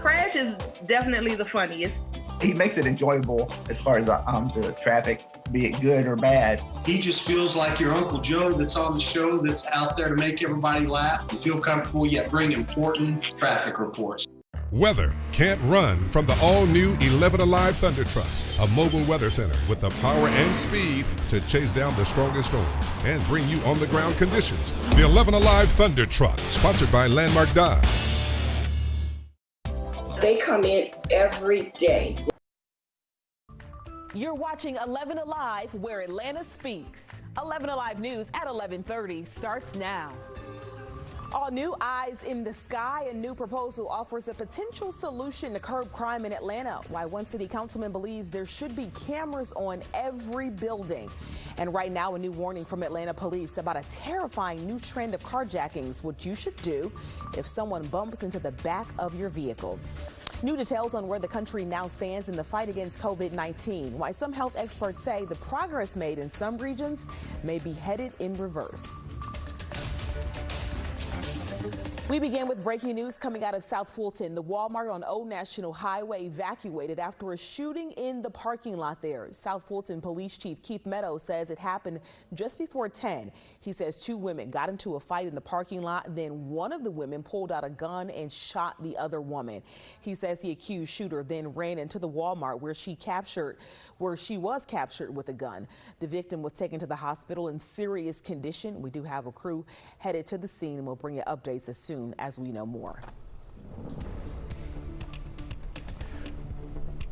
Crash is definitely the funniest. He makes it enjoyable as far as the traffic, be it good or bad. He just feels like your Uncle Joe that's on the show, that's out there to make everybody laugh and feel comfortable, yet bring important traffic reports. Weather can't run from the all-new 11Alive Thunder Truck, a mobile weather center with the power and speed to chase down the strongest storms and bring you on-the-ground conditions. The 11Alive Thunder Truck, sponsored by Landmark Dodge. They come in every day. You're watching 11Alive, where Atlanta speaks. 11Alive News at 11:30 starts now. All new eyes in the sky. A new proposal offers a potential solution to curb crime in Atlanta. Why one city councilman believes there should be cameras on every building. And right now, a new warning from Atlanta police about a terrifying new trend of carjackings, what you should do if someone bumps into the back of your vehicle. New details on where the country now stands in the fight against COVID-19. Why some health experts say the progress made in some regions may be headed in reverse. We begin with breaking news coming out of South Fulton. The Walmart on Old National Highway evacuated after a shooting in the parking lot there. South Fulton Police Chief Keith Meadows says it happened just before 10. He says two women got into a fight in the parking lot. Then one of the women pulled out a gun and shot the other woman. He says the accused shooter then ran into the Walmart where she was captured with a gun. The victim was taken to the hospital in serious condition. We do have a crew headed to the scene, and we'll bring you updates as soon as we know more.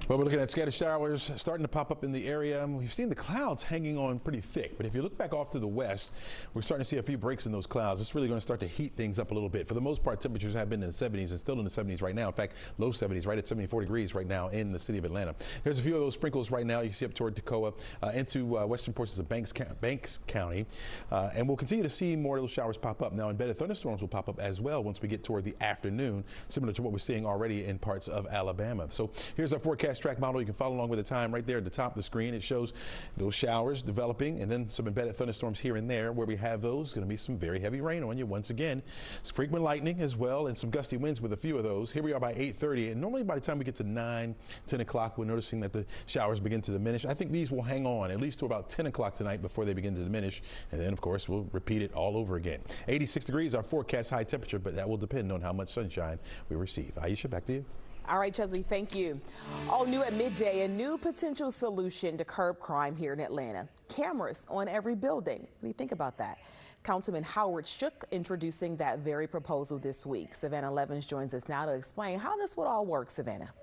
Well, we're looking at scattered showers starting to pop up in the area. We've seen the clouds hanging on pretty thick, but if you look back off to the west, we're starting to see a few breaks in those clouds. It's really going to start to heat things up a little bit. For the most part, temperatures have been in the 70s and still in the 70s right now. In fact, low 70s, right at 74 degrees right now in the city of Atlanta. There's a few of those sprinkles right now. You can see up toward Toccoa into western portions of Banks County. And we'll continue to see more of those showers pop up. Now, embedded thunderstorms will pop up as well once we get toward the afternoon, similar to what we're seeing already in parts of Alabama. So here's our forecast track model. You can follow along with the time right there at the top of the screen. It shows those showers developing and then some embedded thunderstorms here and there. Where we have those, going to be some very heavy rain on you once again. Some frequent lightning as well and some gusty winds with a few of those. Here we are by 8:30, and normally by the time we get to 9, 10 o'clock, we're noticing that the showers begin to diminish. I think these will hang on at least to about 10 o'clock tonight before they begin to diminish, and then of course we'll repeat it all over again. 86 degrees our forecast high temperature, but that will depend on how much sunshine we receive. Aisha, back to you. All right, Chesley, thank you. All new at midday, a new potential solution to curb crime here in Atlanta. Cameras on every building. What do you think about that? Councilman Howard Shook introducing that very proposal this week. Savannah Levins joins us now to explain how this would all work. Savannah.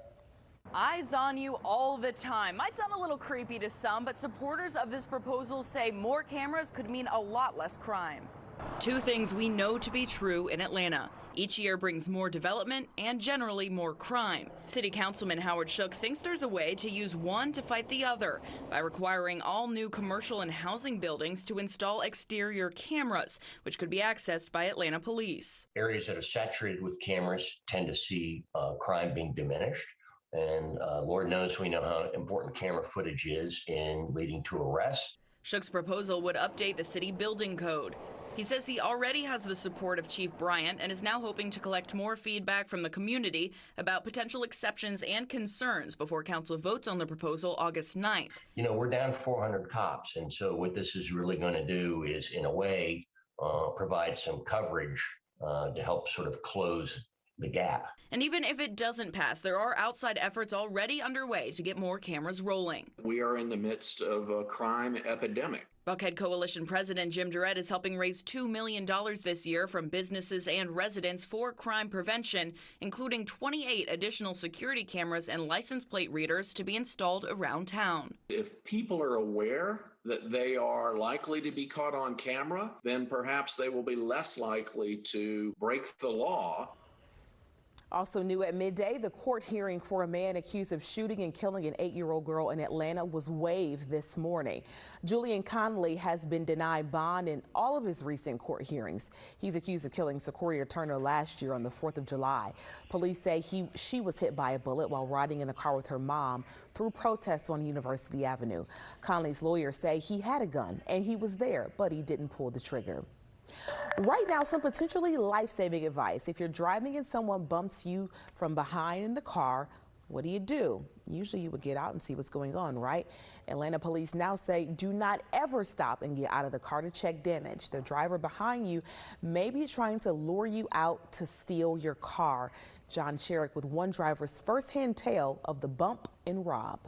Eyes on you all the time. Might sound a little creepy to some, but supporters of this proposal say more cameras could mean a lot less crime. Two things we know to be true in Atlanta. Each year brings more development and generally more crime. City Councilman Howard Shook thinks there's a way to use one to fight the other by requiring all new commercial and housing buildings to install exterior cameras, which could be accessed by Atlanta police. Areas that are saturated with cameras tend to see crime being diminished. And Lord knows we know how important camera footage is in leading to arrests. Shook's proposal would update the city building code. He says he already has the support of Chief Bryant and is now hoping to collect more feedback from the community about potential exceptions and concerns before council votes on the proposal August 9th. You know, we're down 400 cops, and so what this is really going to do is, in a way, provide some coverage to help sort of close the gap. And even if it doesn't pass, there are outside efforts already underway to get more cameras rolling. We are in the midst of a crime epidemic. Buckhead Coalition President Jim Durrett is helping raise $2 million this year from businesses and residents for crime prevention, including 28 additional security cameras and license plate readers to be installed around town. If people are aware that they are likely to be caught on camera, then perhaps they will be less likely to break the law. Also new at midday, the court hearing for a man accused of shooting and killing an 8-year-old girl in Atlanta was waived this morning. Julian Connolly has been denied bond in all of his recent court hearings. He's accused of killing Sequoia Turner last year on the 4th of July. Police say she was hit by a bullet while riding in the car with her mom through protests on University Avenue. Connolly's lawyers say he had a gun and he was there, but he didn't pull the trigger. Right now, some potentially life-saving advice. If you're driving and someone bumps you from behind in the car, what do? Usually you would get out and see what's going on, right? Atlanta police now say do not ever stop and get out of the car to check damage. The driver behind you may be trying to lure you out to steal your car. John Sherrick with one driver's firsthand tale of the bump and rob.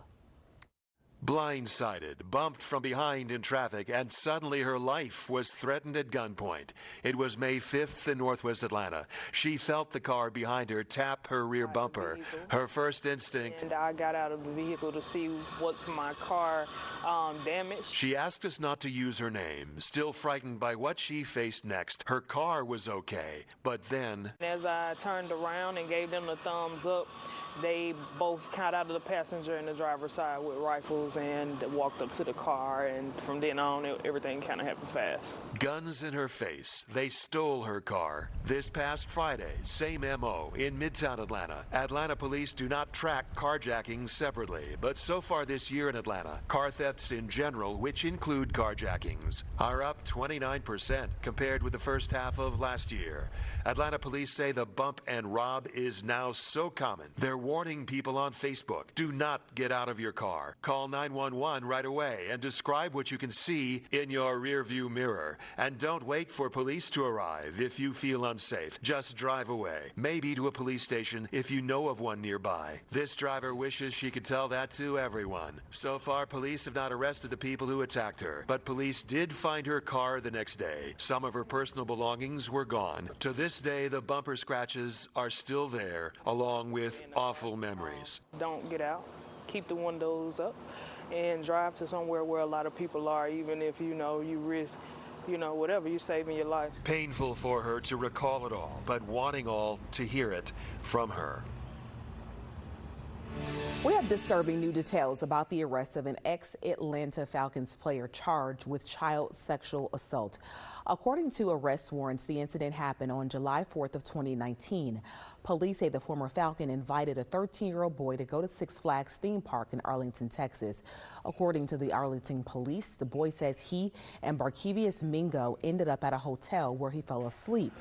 Blindsided, bumped from behind in traffic, and suddenly her life was threatened at gunpoint. It was May 5th in Northwest Atlanta. She felt the car behind her tap her rear bumper. Her first instinct. And I got out of the vehicle to see what my car damaged. She asked us not to use her name, still frightened by what she faced next. Her car was okay, but then. As I turned around and gave them the thumbs up, they both got out of the passenger and the driver's side with rifles and walked up to the car, and from then on everything kind of happened fast. Guns in her face. They stole her car. This past Friday, same MO in Midtown Atlanta. Atlanta police do not track carjackings separately, but so far this year in Atlanta, car thefts in general, which include carjackings, are up 29% compared with the first half of last year. Atlanta police say the bump and rob is now so common, they're warning people on Facebook, do not get out of your car. Call 911 right away and describe what you can see in your rearview mirror. And don't wait for police to arrive if you feel unsafe. Just drive away, maybe to a police station if you know of one nearby. This driver wishes she could tell that to everyone. So far, police have not arrested the people who attacked her, but police did find her car the next day. Some of her personal belongings were gone. To this day, the bumper scratches are still there, along with awful memories. Don't get out. Keep the windows up and drive to somewhere where a lot of people are, even if you risk, whatever, you saving your life. Painful for her to recall it all, but wanting all to hear it from her. We have disturbing new details about the arrest of an ex-Atlanta Falcons player charged with child sexual assault. According to arrest warrants, the incident happened on July 4th of 2019. Police say the former Falcon invited a 13-year-old boy to go to Six Flags theme park in Arlington, Texas. According to the Arlington police, the boy says he and Barkevius MINGO ended up at a hotel where he fell asleep.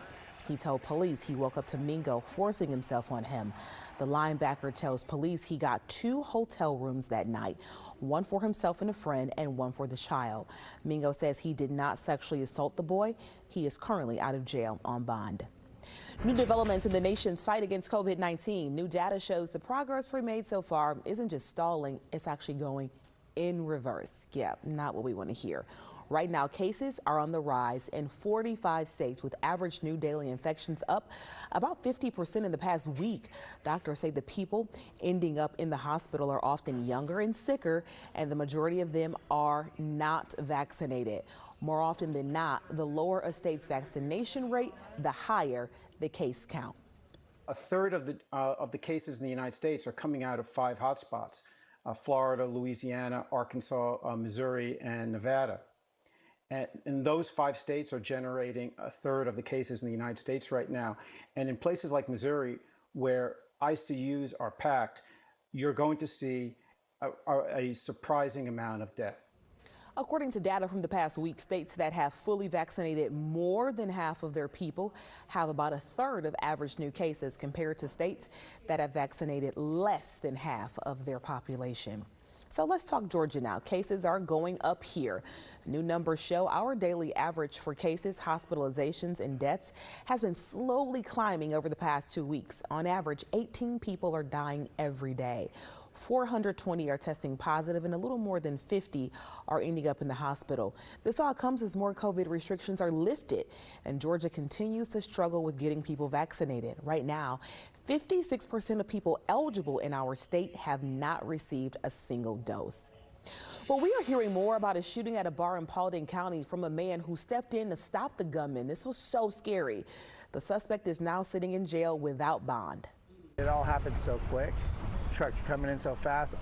He told police he woke up to MINGO forcing himself on him. The linebacker tells police he got 2 hotel rooms that night, one for himself and a friend and one for the child. MINGO says he did not sexually assault the boy. He is currently out of jail on bond. New developments in the nation's fight against COVID-19. New data shows the progress we made so far isn't just stalling, it's actually going in reverse. Yeah, not what we want to hear. Right now, cases are on the rise in 45 states, with average new daily infections up about 50% in the past week. Doctors say the people ending up in the hospital are often younger and sicker, and the majority of them are not vaccinated. More often than not, the lower a state's vaccination rate, the higher the case count. A third of the cases in the United States are coming out of 5 hotspots: Florida, Louisiana, Arkansas, Missouri, and Nevada. And those 5 states are generating a third of the cases in the United States right now. And in places like Missouri, where ICUs are packed, you're going to see a surprising amount of death. According to data from the past week, states that have fully vaccinated more than half of their people have about a third of average new cases, compared to states that have vaccinated less than half of their population. So let's talk Georgia now. Cases are going up here. New numbers show our daily average for cases, hospitalizations, and deaths has been slowly climbing over the past 2 weeks. On average, 18 people are dying every day. 420 are testing positive, and a little more than 50 are ending up in the hospital. This all comes as more COVID restrictions are lifted, and Georgia continues to struggle with getting people vaccinated. Right now, 56% of people eligible in our state have not received a single dose. Well, we are hearing more about a shooting at a bar in Paulding County from a man who stepped in to stop the gunman. This was so scary. The suspect is now sitting in jail without bond. It all happened so quick. Trucks coming in so fast.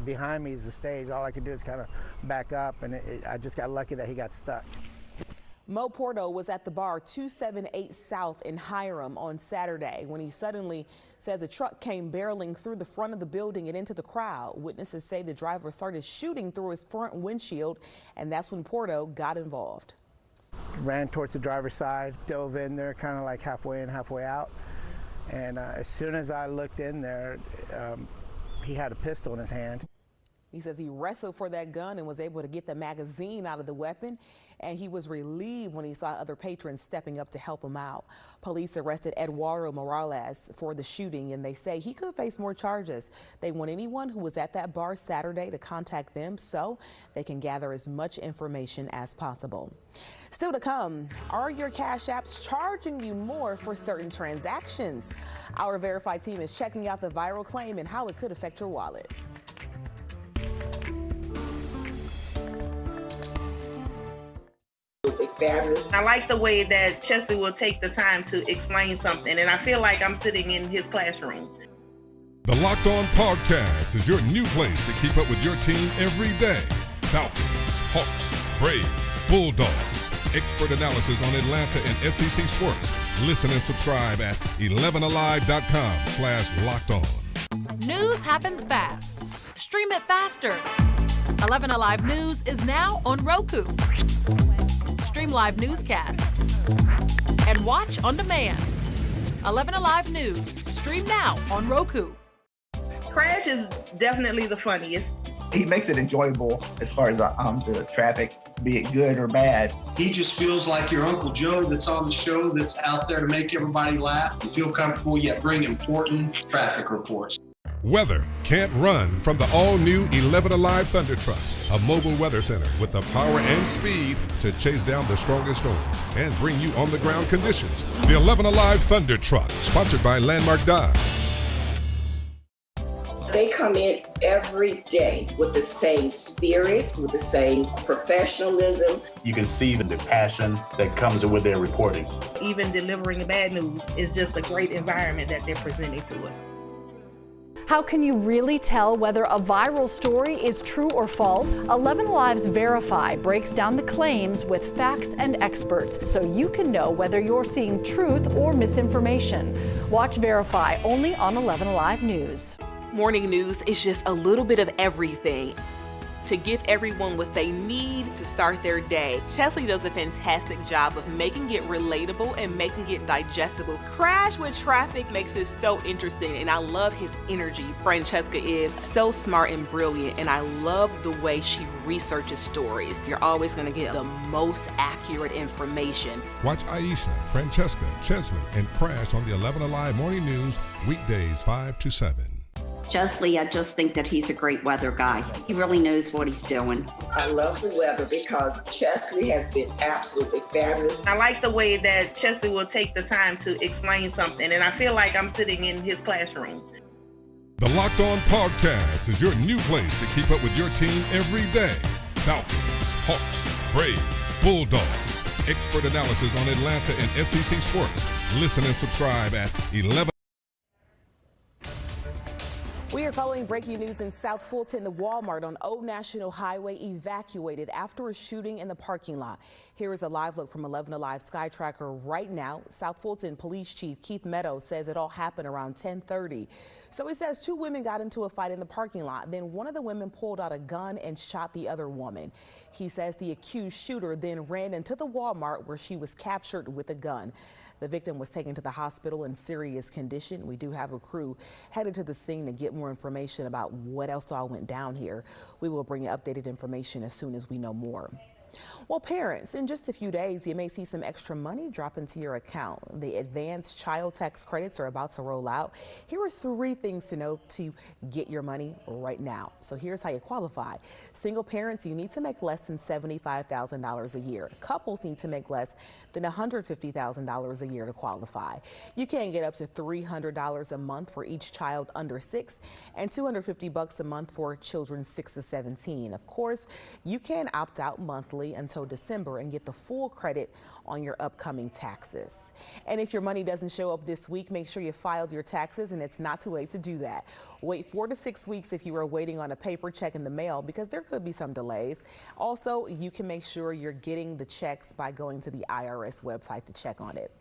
Behind me is the stage. All I could do is kind of back up, and I just got lucky that he got stuck. Mo Porto was at the bar 278 South in Hiram on Saturday when he suddenly says a truck came barreling through the front of the building and into the crowd. Witnesses say the driver started shooting through his front windshield, and that's when Porto got involved. ran towards the driver's side, dove in there kind of like halfway in, halfway out. And as soon as I looked in there, he had a pistol in his hand. He says he wrestled for that gun and was able to get the magazine out of the weapon, and he was relieved when he saw other patrons stepping up to help him out. Police arrested Eduardo Morales for the shooting, and they say he could face more charges. They want anyone who was at that bar Saturday to contact them so they can gather as much information as possible. Still to come, are your Cash Apps charging you more for certain transactions? Our Verified team is checking out the viral claim and how it could affect your wallet. Fabulous. I like the way that Chesley will take the time to explain something, and I feel like I'm sitting in his classroom. The Locked On Podcast is your new place to keep up with your team every day. Falcons, Hawks, Braves, Bulldogs. Expert analysis on Atlanta and SEC sports. Listen and subscribe at 11alive.com/lockedon. News happens fast. Stream it faster. 11Alive News is now on Roku. Stream live newscasts and watch on demand. 11Alive News. Stream now on Roku. Crash is definitely the funniest. He makes it enjoyable as far as the traffic, be it good or bad. He just feels like your Uncle Joe that's on the show that's out there to make everybody laugh and feel comfortable yet bring important traffic reports. Weather can't run from the all-new 11Alive Thunder Truck, a mobile weather center with the power and speed to chase down the strongest storms and bring you on-the-ground conditions. The 11Alive Thunder Truck, sponsored by Landmark Dodge. They come in every day with the same spirit, with the same professionalism. You can see the passion that comes with their reporting. Even delivering the bad news is just a great environment that they're presenting to us. How can you really tell whether a viral story is true or false? 11Alive's Verify breaks down the claims with facts and experts so you can know whether you're seeing truth or misinformation. Watch Verify only on 11Alive News. Morning news is just a little bit of everything to give everyone what they need to start their day. Chesley does a fantastic job of making it relatable and making it digestible. Crash with Traffic makes it so interesting, and I love his energy. Francesca is so smart and brilliant, and I love the way she researches stories. You're always going to get the most accurate information. Watch Aisha, Francesca, Chesley, and Crash on the 11Alive Morning News, weekdays 5 to 7. Chesley, I just think that he's a great weather guy. He really knows what he's doing. I love the weather because Chesley has been absolutely fabulous. I like the way that Chesley will take the time to explain something, and I feel like I'm sitting in his classroom. The Locked On Podcast is your new place to keep up with your team every day. Falcons, Hawks, Braves, Bulldogs. Expert analysis on Atlanta and SEC sports. Listen and subscribe at 11. We are following breaking news in South Fulton. The Walmart on Old National Highway evacuated after a shooting in the parking lot. Here is a live look from 11Alive Sky Tracker right now. South Fulton Police Chief Keith Meadows says it all happened around 10:30. So he says two women got into a fight in the parking lot. Then one of the women pulled out a gun and shot the other woman. He says the accused shooter then ran into the Walmart where she was captured with a gun. The victim was taken to the hospital in serious condition. We do have a crew headed to the scene to get more information about what else all went down here. We will bring you updated information as soon as we know more. Well, parents, in just a few days, you may see some extra money drop into your account. The advanced child tax credits are about to roll out. Here are 3 things to know to get your money right now. So here's how you qualify. Single parents, you need to make less than $75,000 a year. Couples need to make less than $150,000 a year to qualify. You can get up to $300 a month for each child under 6 and $250 a month for children 6 to 17. Of course, you can opt out monthly until December and get the full credit on your upcoming taxes. And if your money doesn't show up this week, make sure you filed your taxes, and it's not too late to do that. Wait 4 to 6 weeks if you are waiting on a paper check in the mail, because there could be some delays. Also, you can make sure you're getting the checks by going to the IRS website to check on it.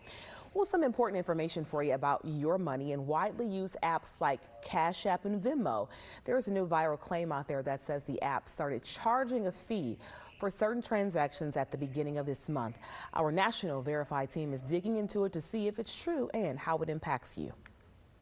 Well, some important information for you about your money and widely used apps like Cash App and Venmo. There's a new viral claim out there that says the app started charging a fee for certain transactions at the beginning of this month. Our national Verify team is digging into it to see if it's true and how it impacts you.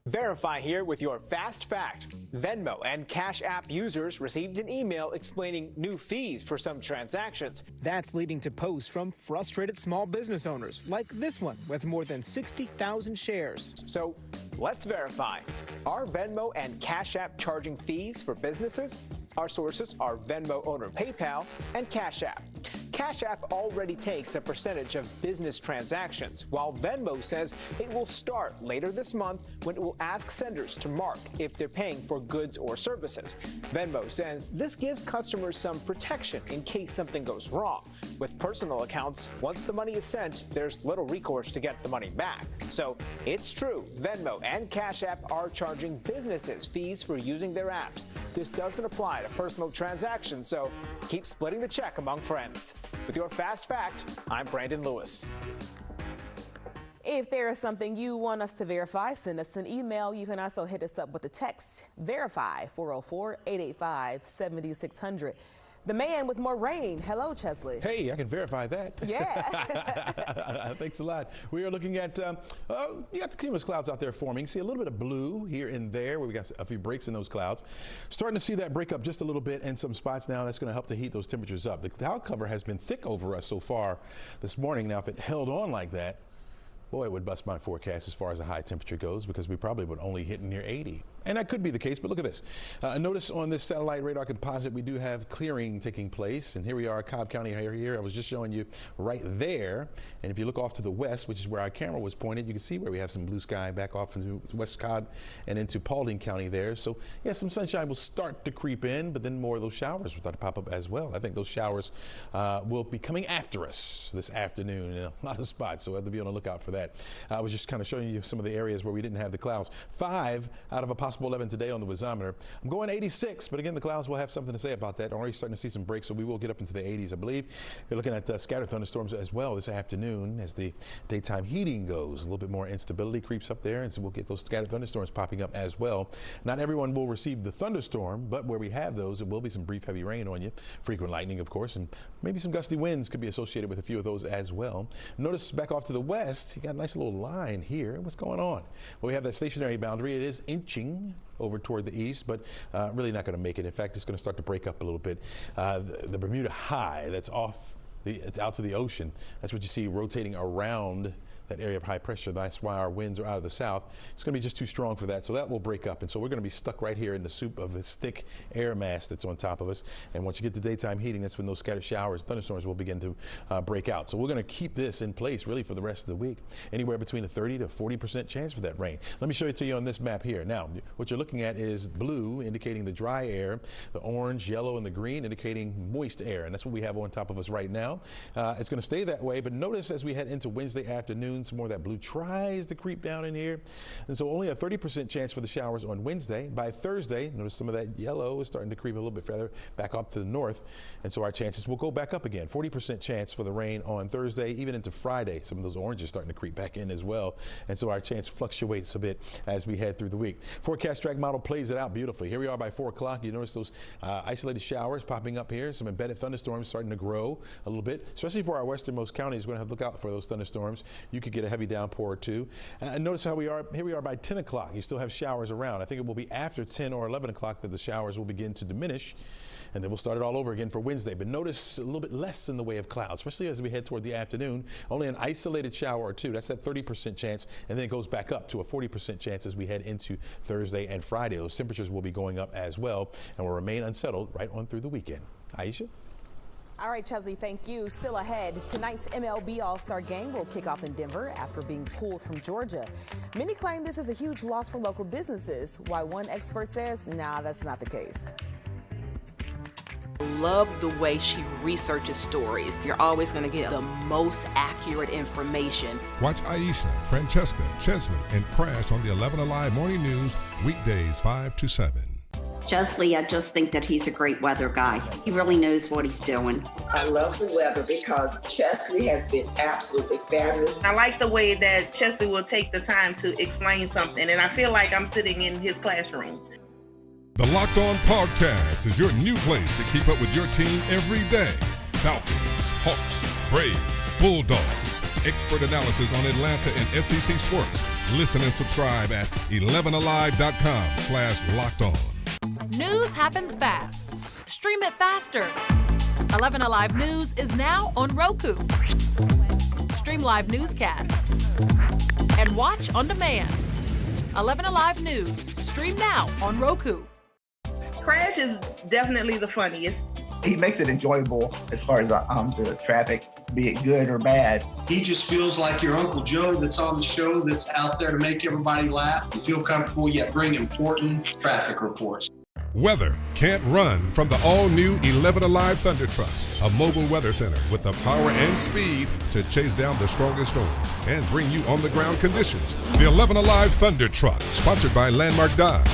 Verify here with your fast fact. Venmo and Cash App users received an email explaining new fees for some transactions. That's leading to posts from frustrated small business owners, like this one with more than 60,000 shares. So let's verify. Are Venmo and Cash App charging fees for businesses? Our sources are Venmo owner PayPal and Cash App. Cash App already takes a percentage of business transactions, while Venmo says it will start later this month when it will ask senders to mark if they're paying for goods or services. Venmo says this gives customers some protection in case something goes wrong. With personal accounts, once the money is sent, there's little recourse to get the money back. So it's true, Venmo and Cash App are charging businesses fees for using their apps. This doesn't apply to personal transactions, so keep splitting the check among friends. With your fast fact, I'm Brandon Lewis. If there is something you want us to verify, send us an email. You can also hit us up with a text, verify 404-885-7600. The man with more rain. Hello, Chesley. Hey, I can verify that. Yeah. Thanks a lot. We are looking at, you got the cumulus clouds out there forming. See a little bit of blue here and there where we got a few breaks in those clouds. Starting to see that break up just a little bit in some spots now. That's going to help to heat those temperatures up. The cloud cover has been thick over us so far this morning. Now, if it held on like that, boy, it would bust my forecast as far as the high temperature goes, because we probably would only hit near 80. And that could be the case, but look at this. Notice on this satellite radar composite, we do have clearing taking place. And here we are, Cobb County here. I was just showing you right there. And if you look off to the west, which is where our camera was pointed, you can see where we have some blue sky back off into West Cobb and into Paulding County there. So yeah, some sunshine will start to creep in, but then more of those showers will start to pop up as well. I think those showers will be coming after us this afternoon in a lot of spots. So we'll have to be on the lookout for that. I was just kind of showing you some of the areas where we didn't have the clouds. 5 out of a possible 11 today on the wazometer. I'm going 86, but again, the clouds will have something to say about that. I'm already starting to see some breaks, so we will get up into the 80s, I believe. You're looking at scattered thunderstorms as well this afternoon as the daytime heating goes. A little bit more instability creeps up there, and so we'll get those scattered thunderstorms popping up as well. Not everyone will receive the thunderstorm, but where we have those, it will be some brief heavy rain on you. Frequent lightning, of course, and maybe some gusty winds could be associated with a few of those as well. Notice back off to the west, you got a nice little line here. What's going on? Well, we have that stationary boundary. It is inching over toward the east, but really not going to make it. In fact, it's going to start to break up a little bit. The Bermuda High, that's it's out to the ocean. That's what you see rotating around that area of high pressure. That's why our winds are out of the south. It's going to be just too strong for that, so that will break up. And so we're going to be stuck right here in the soup of this thick air mass that's on top of us. And once you get to daytime heating, that's when those scattered showers, thunderstorms will begin to break out. So we're going to keep this in place really for the rest of the week. Anywhere between a 30 to 40% chance for that rain. Let me show it to you on this map here. Now, what you're looking at is blue indicating the dry air, the orange, yellow, and the green indicating moist air. And that's what we have on top of us right now. It's going to stay that way, but notice as we head into Wednesday afternoon, some more of that blue tries to creep down in here. And so only a 30% chance for the showers on Wednesday. By Thursday, notice some of that yellow is starting to creep a little bit further back up to the north. And so our chances will go back up again. 40% chance for the rain on Thursday, even into Friday. Some of those oranges starting to creep back in as well. And so our chance fluctuates a bit as we head through the week. Forecast track model plays it out beautifully. Here we are by 4 o'clock. You notice those isolated showers popping up here. Some embedded thunderstorms starting to grow a little bit, especially for our westernmost counties. We're going to have to look out for those thunderstorms. You could get a heavy downpour or two. And notice how we are. Here we are by 10 o'clock. You still have showers around. I think it will be after 10 or 11 o'clock that the showers will begin to diminish. And then we'll start it all over again for Wednesday. But notice a little bit less in the way of clouds, especially as we head toward the afternoon. Only an isolated shower or two. That's that 30% chance. And then it goes back up to a 40% chance as we head into Thursday and Friday. Those temperatures will be going up as well and will remain unsettled right on through the weekend. Aisha? All right, Chesley, thank you. Still ahead, tonight's MLB All-Star Game will kick off in Denver after being pulled from Georgia. Many claim this is a huge loss for local businesses, while one expert says, nah, that's not the case. Love the way she researches stories. You're always going to get the most accurate information. Watch Aisha, Francesca, Chesley, and Crash on the 11 Alive Morning News, weekdays 5 to 7. Chesley, I just think that he's a great weather guy. He really knows what he's doing. I love the weather because Chesley has been absolutely fabulous. I like the way that Chesley will take the time to explain something, and I feel like I'm sitting in his classroom. The Locked On Podcast is your new place to keep up with your team every day. Falcons, Hawks, Braves, Bulldogs. Expert analysis on Atlanta and SEC sports. Listen and subscribe at 11alive.com/lockedon. News happens fast. Stream it faster. 11Alive News is now on Roku. Stream live newscasts and watch on demand. 11Alive News. Stream now on Roku. Crash is definitely the funniest. He makes it enjoyable as far as the traffic, be it good or bad. He just feels like your Uncle Joe that's on the show that's out there to make everybody laugh. You feel comfortable yet bring important traffic reports. Weather can't run from the all-new 11Alive Thunder Truck, a mobile weather center with the power and speed to chase down the strongest storms and bring you on-the-ground conditions. The 11Alive Thunder Truck, sponsored by Landmark Dodge.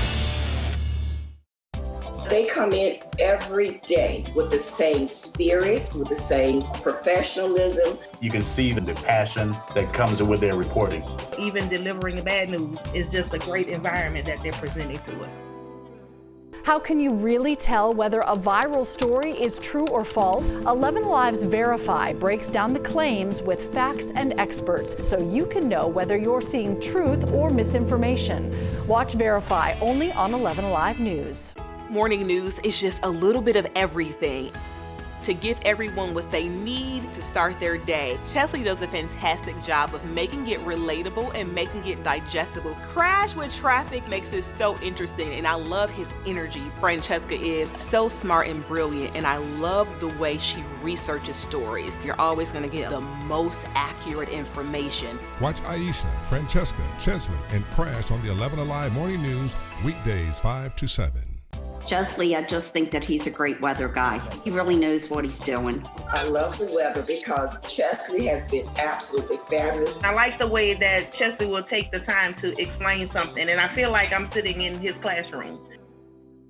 They come in every day with the same spirit, with the same professionalism. You can see the passion that comes with their reporting. Even delivering the bad news is just a great environment that they're presenting to us. How can you really tell whether a viral story is true or false? 11Alive's Verify breaks down the claims with facts and experts so you can know whether you're seeing truth or misinformation. Watch Verify only on 11Alive News. Morning news is just a little bit of everything to give everyone what they need to start their day. Chesley does a fantastic job of making it relatable and making it digestible. Crash with Traffic makes it so interesting, and I love his energy. Francesca is so smart and brilliant, and I love the way she researches stories. You're always gonna get the most accurate information. Watch Aisha, Francesca, Chesley, and Crash on the 11Alive Morning News, weekdays 5 to 7. Chesley, I just think that he's a great weather guy. He really knows what he's doing. I love the weather because Chesley has been absolutely fabulous. I like the way that Chesley will take the time to explain something, and I feel like I'm sitting in his classroom.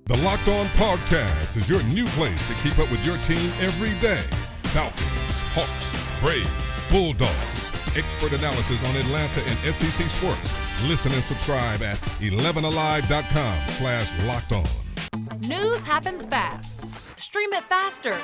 The Locked On Podcast is your new place to keep up with your team every day. Falcons, Hawks, Braves, Bulldogs. Expert analysis on Atlanta and SEC sports. Listen and subscribe at 11alive.com/lockedon. News happens fast. Stream it faster.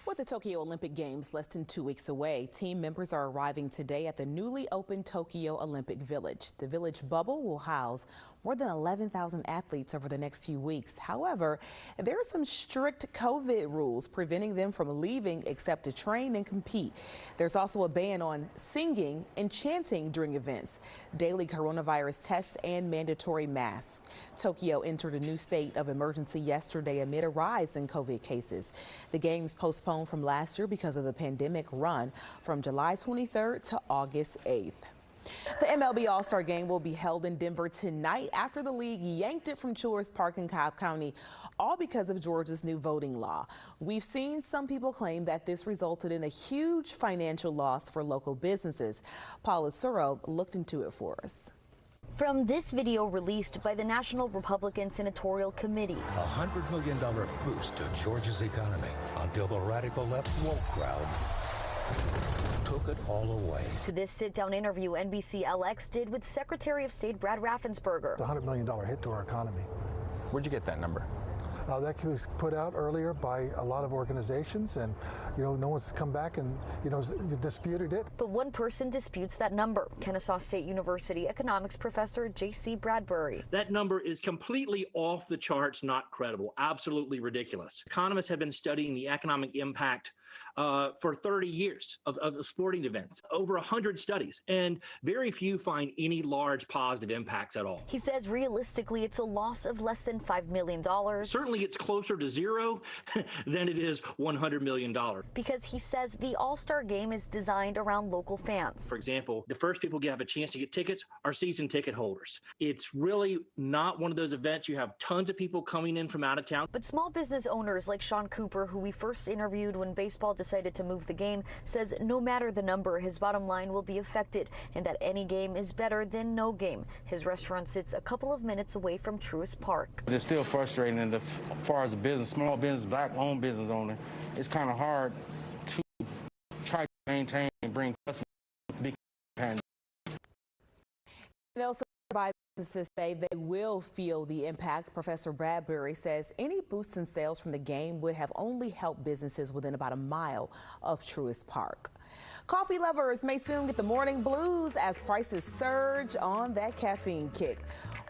With the Tokyo Olympic Games less than 2 weeks away, team members are arriving today at the newly opened Tokyo Olympic Village. The Village bubble will house more than 11,000 athletes over the next few weeks. However, there are some strict COVID rules preventing them from leaving except to train and compete. There's also a ban on singing and chanting during events, daily coronavirus tests, and mandatory masks. Tokyo entered a new state of emergency yesterday amid a rise in COVID cases. The Games postponed from last year because of the pandemic run from July 23rd to August 8th. The MLB All-Star Game will be held in Denver tonight after the league yanked it from Chores Park in Cobb County, all because of Georgia's new voting law. We've seen some people claim that this resulted in a huge financial loss for local businesses. Paula Suro looked into it for us. From this video released by the National Republican Senatorial Committee. A $100 million boost to Georgia's economy until the radical left woke crowd took it all away. To this sit-down interview NBC LX did with Secretary of State Brad Raffensperger. It's a $100 million hit to our economy. Where'd you get that number? That was put out earlier by a lot of organizations, and no one's come back and disputed it. But one person disputes that number. Kennesaw State University economics professor J.C. Bradbury. That number is completely off the charts, not credible, absolutely ridiculous. Economists have been studying the economic impact for 30 years of sporting events, over 100 studies, and very few find any large positive impacts at all. He says realistically it's a loss of less than $5 million. Certainly it's closer to zero than it is $100 million. Because he says the All-Star Game is designed around local fans. For example, the first people who have a chance to get tickets are season ticket holders. It's really not one of those events you have tons of people coming in from out of town. But small business owners like Sean Cooper, who we first interviewed when baseball baseball decided to move the game, says no matter the number, his bottom line will be affected and that any game is better than no game. His restaurant sits a couple of minutes away from Truist Park. It's still frustrating as far as a business, small business, black-owned business owner. It's kind of hard to try to maintain and bring customers to the big pandemic. They also provide businesses say they will feel the impact. Professor Bradbury says any boost in sales from the game would have only helped businesses within about a mile of Truist Park. Coffee lovers may soon get the morning blues as prices surge on that caffeine kick.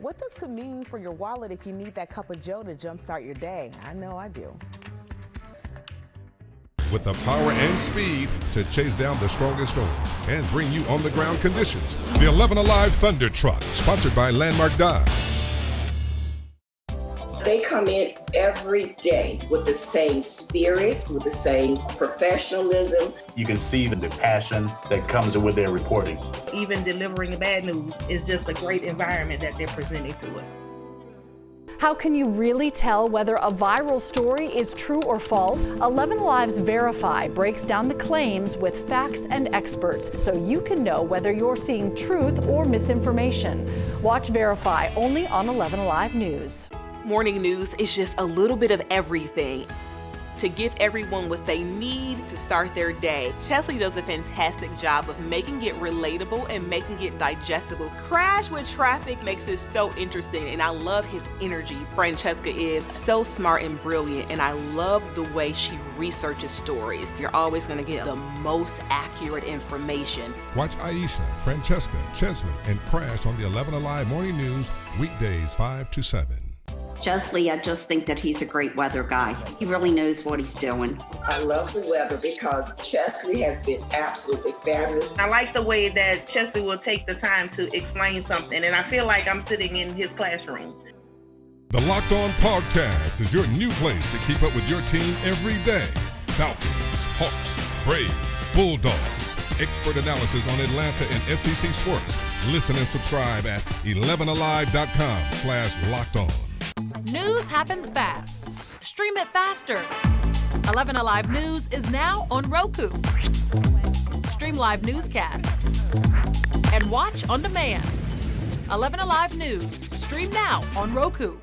What this could mean for your wallet if you need that cup of joe to jumpstart your day? I know I do. With the power and speed to chase down the strongest storms and bring you on the ground conditions. The 11Alive Thunder Truck, sponsored by Landmark Dive. They come in every day with the same spirit, with the same professionalism. You can see the passion that comes with their reporting. Even delivering the bad news is just a great environment that they're presenting to us. How can you really tell whether a viral story is true or false? 11Alive's Verify breaks down the claims with facts and experts so you can know whether you're seeing truth or misinformation. Watch Verify only on 11Alive News. Morning news is just a little bit of everything to give everyone what they need to start their day. Chesley does a fantastic job of making it relatable and making it digestible. Crash with Traffic makes it so interesting, and I love his energy. Francesca is so smart and brilliant, and I love the way she researches stories. You're always gonna get the most accurate information. Watch Aisha, Francesca, Chesley, and Crash on the 11Alive Morning News, weekdays 5 to 7. Chesley, I just think that he's a great weather guy. He really knows what he's doing. I love the weather because Chesley has been absolutely fabulous. I like the way that Chesley will take the time to explain something, and I feel like I'm sitting in his classroom. The Locked On Podcast is your new place to keep up with your team every day. Falcons, Hawks, Braves, Bulldogs. Expert analysis on Atlanta and SEC sports. Listen and subscribe at 11alive.com/lockedon. News happens fast. Stream it faster. 11Alive News is now on Roku. Stream live newscasts and watch on demand. 11Alive News. Stream now on Roku.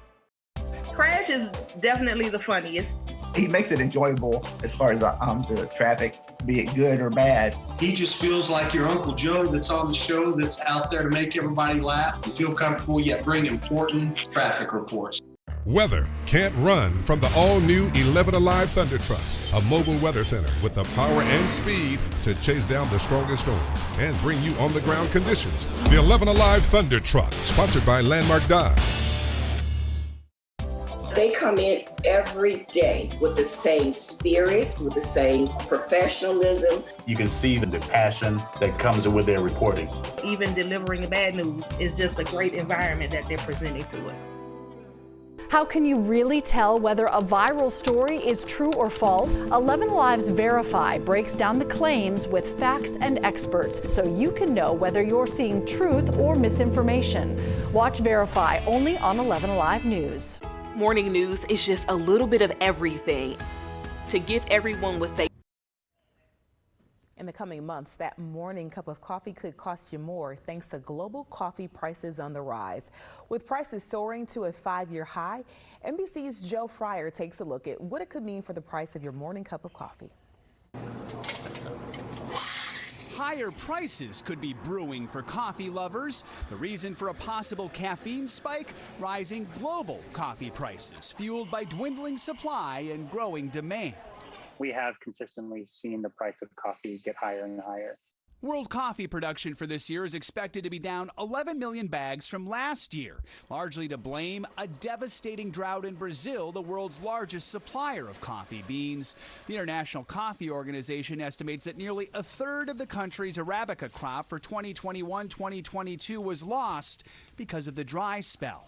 Crash is definitely the funniest. He makes it enjoyable as far as the traffic, be it good or bad. He just feels like your Uncle Joe that's on the show that's out there to make everybody laugh. You feel comfortable yet bring important traffic reports. Weather can't run from the all-new 11Alive Thunder Truck, a mobile weather center with the power and speed to chase down the strongest storms and bring you on the ground conditions. The 11Alive Thunder Truck, sponsored by Landmark Dive. They come in every day with the same spirit, with the same professionalism. You can see the passion that comes with their reporting. Even delivering the bad news is just a great environment that they're presenting to us. How can you really tell whether a viral story is true or false? 11Alive's Verify breaks down the claims with facts and experts so you can know whether you're seeing truth or misinformation. Watch Verify only on 11Alive News. Morning news is just a little bit of everything to give everyone what they. In the coming months, that morning cup of coffee could cost you more thanks to global coffee prices on the rise. With prices soaring to a 5-year high, NBC's Joe Fryer takes a look at what it could mean for the price of your morning cup of coffee. Higher prices could be brewing for coffee lovers. The reason for a possible caffeine spike? Rising global coffee prices, fueled by dwindling supply and growing demand. We have consistently seen the price of coffee get higher and higher. World coffee production for this year is expected to be down 11 million bags from last year, largely to blame a devastating drought in Brazil, the world's largest supplier of coffee beans. The International Coffee Organization estimates that nearly a third of the country's Arabica crop for 2021-2022 was lost because of the dry spell.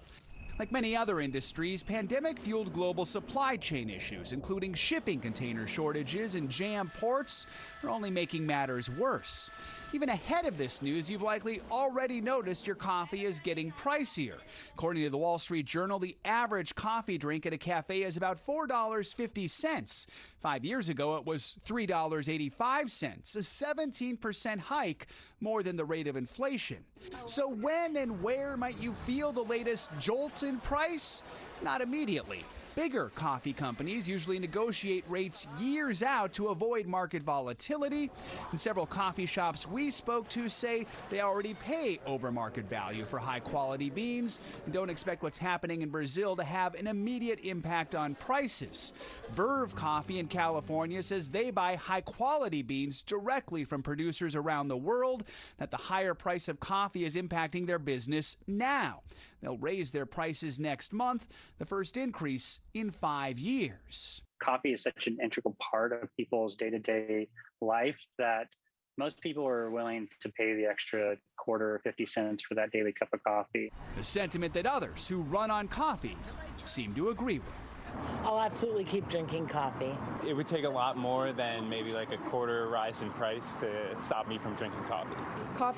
Like many other industries, pandemic-fueled global supply chain issues, including shipping container shortages and jammed ports, are only making matters worse. Even ahead of this news, you've likely already noticed your coffee is getting pricier. According to the Wall Street Journal, the average coffee drink at a cafe is about $4.50. 5 years ago, it was $3.85, a 17% hike, more than the rate of inflation. So when and where might you feel the latest jolt in price? Not immediately. Bigger coffee companies usually negotiate rates years out to avoid market volatility, and several coffee shops we spoke to say they already pay over market value for high-quality beans and don't expect what's happening in Brazil to have an immediate impact on prices. Verve Coffee in California says they buy high-quality beans directly from producers around the world, that the higher price of coffee is impacting their business now. They'll raise their prices next month, the first increase in 5 years. Coffee is such an integral part of people's day-to-day life that most people are willing to pay the extra quarter or 50 cents for that daily cup of coffee. The sentiment that others who run on coffee seem to agree with. I'll absolutely keep drinking coffee. It would take a lot more than maybe like a quarter rise in price to stop me from drinking coffee. Coffee